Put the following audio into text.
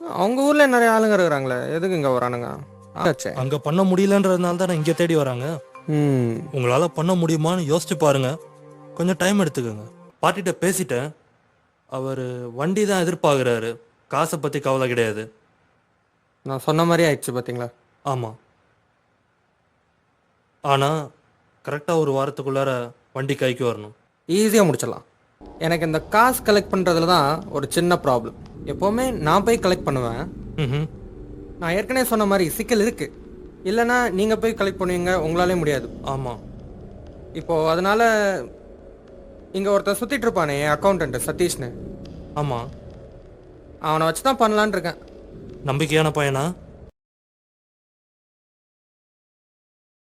அவங்க ஊர்ல நிறைய ஆளுங்க இருக்கிறாங்களே, எதுக்கு இங்க வரானுங்க? ஆச்சே. அங்க பண்ண முடியலன்றதுனால தான் இங்க தேடி வராங்க. ம். உங்களால பண்ண முடியுமான்னு யோசிச்சு பாருங்க. கொஞ்சம் டைம் எடுத்துக்கோங்க. பாட்டிட்ட பேசிட்டேன். அவர் வண்டி தான் எதிர்பார்க்குறாரு. காசை பத்தி கவலை கிடையாது. நான் சொன்ன மாதிரி ஆயிடுச்சு பாத்தீங்களா? ஆமா. ஆனா கரெக்டா ஒரு வாரத்துக்குள்ளார வண்டி கைக்கு வரணும். ஈஸியா முடிச்சிடலாம். எனக்கு இந்த காசு கலெக்ட் பண்றதுல தான் ஒரு சின்ன ப்ராப்ளம். எப்பவுமே நான் போய் கலெக்ட் பண்ணுவேன். ம். நான் ஏற்கனவே சொன்ன மாதிரி சிக்கல் இருக்கு. இல்லைன்னா நீங்க போய் கலெக்ட் பண்ணுவீங்க, உங்களாலே முடியாது. ஆமா. இப்போ அதனால இங்க ஒருத்தன் சுத்திட்டு இருப்பானே, அக்கௌண்டன்ட் சதீஷ்னு. ஆமா. அவனை வச்சு தான் பண்ணலான்னு இருக்கேன். நம்பிக்கையான பையனா?